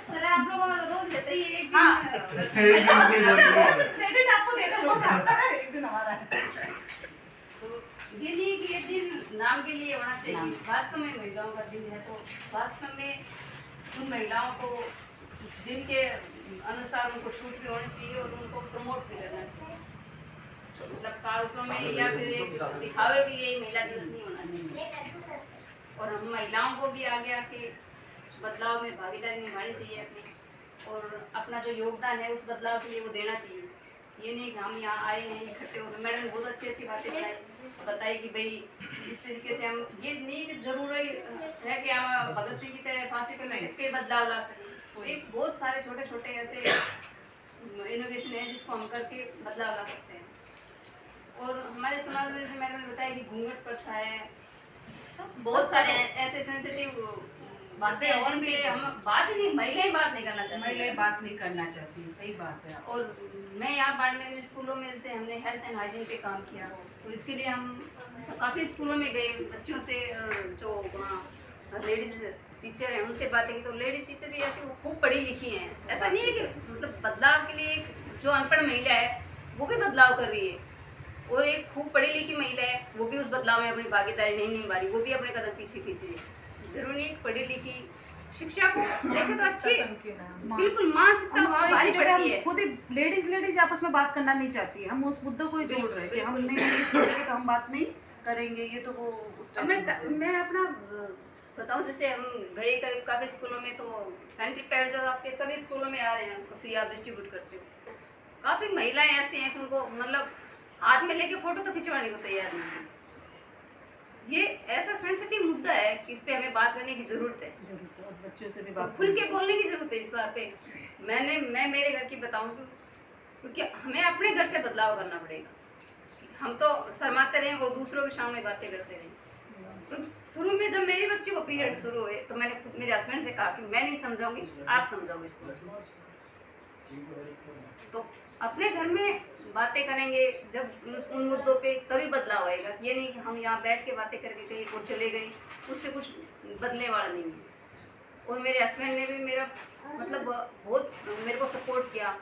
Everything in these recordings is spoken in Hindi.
सर आप लोग रोज देते ही एक क्रेडिट आपको देना रोज आता है, एक दिन हमारा है। तो ये नहीं कि ये दिन नाम के लिए होना चाहिए, वास्तव में महिलाओं का दिन है, तो वास्तव में उन महिलाओं को इस दिन के अनुसार उनको छूट भी होनी चाहिए और उनको प्रमोट भी करना चाहिए। मतलब कागजों में या फिर एक दिखावे के लिए महिला दिवस नहीं होना चाहिए। और हम महिलाओं को भी आगे आके बदलाव में भागीदारी निभानी चाहिए अपनी, और अपना जो योगदान है उस बदलाव के लिए वो देना चाहिए। ये नहीं कि हम यहाँ आए हैं इकट्ठे हो गए। मैडम ने बहुत अच्छी अच्छी बातें बताई कि भाई इस तरीके से हम, ये नहीं कि जरूरी है कि हम भगत सिंह की तरह फांसी पे लटक के बदलाव ला सकें। एक बहुत सारे छोटे छोटे ऐसे इनोवेशन है जिसको हम करके बदलाव ला सकते हैं। और हमारे समाज में जैसे मैडम ने बताया कि घूंघट प्रथा है, बहुत सारे ऐसे सेंसिटिव बातें और भी हम बात नहीं, महिलाएं बात नहीं करना चाहती, महिलाएं बात नहीं करना चाहती, सही बात है। और मैं यहाँ बाड़मेर में स्कूलों में जैसे हमने हेल्थ एंड हाइजीन पे काम किया, तो इसके लिए हम काफ़ी स्कूलों में गए, बच्चों से जो वहाँ लेडीज टीचर हैं उनसे बातें की, तो लेडीज टीचर भी ऐसे वो खूब पढ़ी लिखी हैं। ऐसा नहीं है कि मतलब बदलाव के लिए जो अनपढ़ महिला है वो भी बदलाव कर रही है, और एक खूब पढ़ी लिखी महिला है वो भी उस बदलाव में अपनी भागीदारी नहीं निभा रही, वो भी अपने कदम पीछे खींच रही है। जरूरी नहीं पढ़ी लिखी शिक्षा को देखे तो अच्छी, बिल्कुल मानसिकता वहाँ भारी पड़ती है। खुद ही लेडीज आपस में बात करना नहीं चाहती है, हम उस मुद्दे को ही जोड़ रहे हैं कि हम नहीं तो हम बात नहीं करेंगे, ये तो वो उस मैं अपना बताऊं, जैसे हम गए काफ़ी स्कूलों में, तो सैनिटरी पैड जो आपके सभी स्कूलों में आ रहे हैं फ्री आप डिस्ट्रीब्यूट करते हो, काफ़ी महिलाएं ऐसी हैं कि उनको मतलब हाथ में लेके फोटो तो खिंचवाने को तैयार नहीं है। ये ऐसा सेंसिटिव मुद्दा है कि इस पे हमें बात करने की जरूरत है, और बच्चों से भी बात खुल के बोलने की जरूरत है इस बात पे। मैं मेरे घर की बताऊं क्योंकि हमें अपने घर से बदलाव करना पड़ेगा। हम तो शर्माते रहे और दूसरों के सामने बातें करते रहे। तो शुरू में जब मेरी बच्ची को पीरियड शुरू हुए तो मैंने खुद मेरे हस्बैंड से कहा कि मैं नहीं समझाऊंगी, आप समझाओ इसको। तो अपने घर में बातें करेंगे जब उन मुद्दों पे, तभी बदलाव आएगा। ये नहीं कि हम यहाँ बैठ के बातें करके कहीं और चले गए, उससे कुछ बदलने वाला नहीं है। और मेरे हस्बैंड ने भी मेरा मतलब बहुत मेरे को सपोर्ट किया,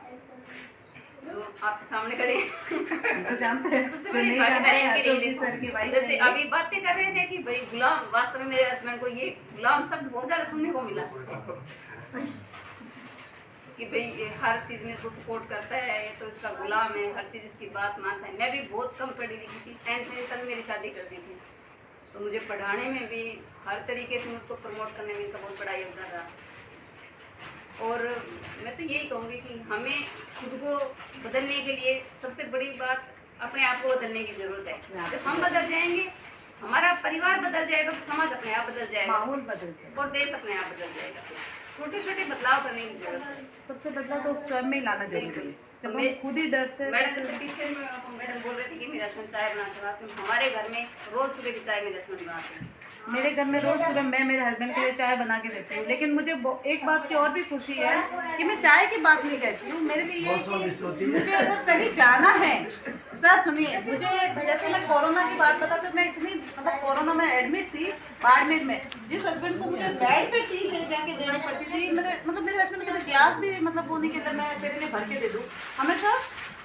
जो आपके सामने खड़े तो जानते हैं सबसे बड़ी भागीदारी इनके लिए। जैसे अभी बातें कर रहे थे कि भाई गुलाम, वास्तव में मेरे हस्बैंड को ये गुलाम शब्द बहुत ज़्यादा सुनने को मिला कि भाई ये हर चीज़ में इसको सपोर्ट करता है, तो इसका गुलाम है, हर चीज़ इसकी बात मानता है। मैं भी बहुत कम पढ़ी लिखी थी, 10th में तब मेरी शादी कर दी थी, तो मुझे पढ़ाने में भी हर तरीके से मुझको प्रमोट करने में इनका बहुत बड़ा योगदान रहा। और मैं तो यही कहूँगी कि हमें खुद को बदलने के लिए सबसे बड़ी बात अपने आप को बदलने की ज़रूरत है। जब हम बदल जाएंगे, हमारा परिवार बदल जाएगा, तो समाज अपने आप बदल जाएगा, माहौल बदल जाएगा और देश अपने आप बदल जाएगा। छोटे छोटे बदलाव करने की जरूरत है। सबसे बदलाव तो स्वयं में ही लाना जरूरी है। जब हम खुद ही डरते हैं। मैडम जैसे पीछे मैडम बोल रहे थे कि मेरा हस्बैंड चाय बनाते हैं, हमारे घर में रोज सुबह की चाय मेरे हस्बैंड बनाते हैं। मेरे घर में रोज सुबह मैं मेरे हस्बैंड के लिए चाय बना के देती हूँ, लेकिन मुझे एक बात की और भी खुशी है कि मैं चाय की बात नहीं कहती हूँ। मेरे लिए ये कि मुझे अगर कहीं जाना है, सर सुनिए, मुझे जैसे मैं कोरोना की बात बता, तो मैं इतनी मतलब कोरोना में एडमिट थी बाड़मेर में, जिस हस्बैंड को मुझे बेड पे टी ले जाके देनी पड़ती थी, मेरे हस्बैंड के गिलास भी मतलब वो नहीं कहते मैं तेरे लिए भर के दे दूँ, हमेशा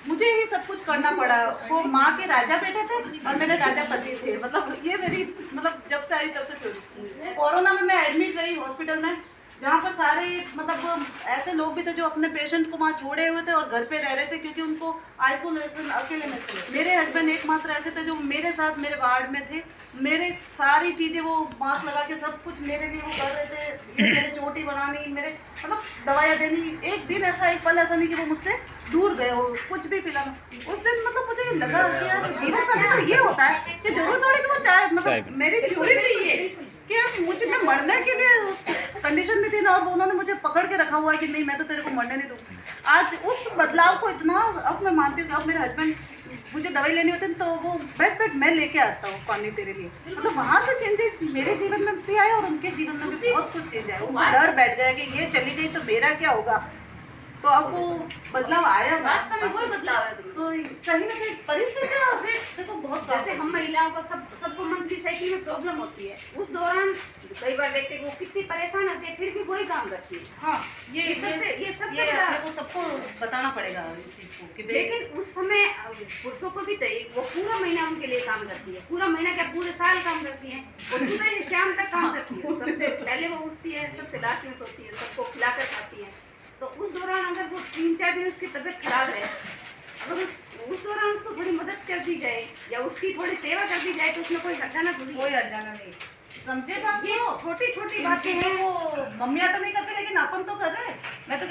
मुझे ही सब कुछ करना पड़ा। वो माँ के राजा बेटे थे और मेरे राजा पति थे, मतलब ये मेरी मतलब जब से आई तब से थी। कोरोना में मैं एडमिट रही हॉस्पिटल में, जहाँ पर सारे मतलब ऐसे लोग भी थे जो अपने पेशेंट को वहाँ छोड़े हुए थे और घर पे रह रहे थे क्योंकि उनको आइसोलेशन अकेले में थे। मेरे हस्बैंड एकमात्र ऐसे थे जो मेरे साथ मेरे वार्ड में थे, मेरे सारी चीज़ें वो मास्क लगा के सब कुछ मेरे लिए वो कर रहे थे। ये मेरे चोटी बनानी, मेरे मतलब दवाइयाँ देनी, एक दिन ऐसा एक पल ऐसा नहीं कि वो मुझसे दूर गए हो, कुछ भी पिलाना। उस दिन मतलब मुझे लगा कि यार जीवन साथी तो ये होता है कि जरूर थोड़ी कि वो चाय मतलब मेरी प्योरिटी ये कि यार मुझे मैं मरने के लिए उस कंडीशन में थी ना, और उन्होंने मुझे पकड़ के रखा हुआ है कि नहीं मैं तो तेरे को मरने नहीं दूँ। आज उस बदलाव को इतना अब मैं मानती हूँ कि अब मेरे हस्बैंड मुझे दवाई लेनी होती है तो वो बैठ मैं लेके आता हूँ पानी तेरे लिए, मतलब वहाँ से चेंजेस मेरे जीवन में भी आए और उनके जीवन में भी बहुत कुछ चेंज आया। वो डर बैठ गया कि ये चली गई तो मेरा क्या होगा। तो अब वो बदलाव आया होगा। वास्तव में कोई बदलाव है तुम्हें। तो कहीं ना कहीं परिस्थितियाँ फिर तो बहुत जैसे हम महिलाओं को सबको मंथली साइकिल में प्रॉब्लम होती है, उस दौरान कई बार देखते हैं वो कितनी परेशान होती है, फिर भी वही काम करती है। हाँ ये सबसे अपने को सबको बताना पड़ेगा इस चीज को कि लेकिन उस समय पुरुषों को भी चाहिए, वो पूरा महीना उनके लिए काम करती है, पूरा महीना क्या पूरे साल काम करती है, वो सुबह से शाम तक काम करती है। सबसे पहले वो उठती है, सबसे लास्ट में सोती है, सबको खिलाकर खाती है। तो उस दौरान अगर वो 3-4 दिन उसकी तबीयत खराब है, अगर उस दौरान उसको थोड़ी मदद कर दी जाए या उसकी थोड़ी सेवा कर दी जाए तो उसमें कोई हर्जाना थोड़ी, कोई हर्जाना नहीं। समझे बात? ये छोटी छोटी बातें हैं। वो मम्मियाँ तो नहीं करती लेकिन अपन तो कर रहे हैं। मैं तो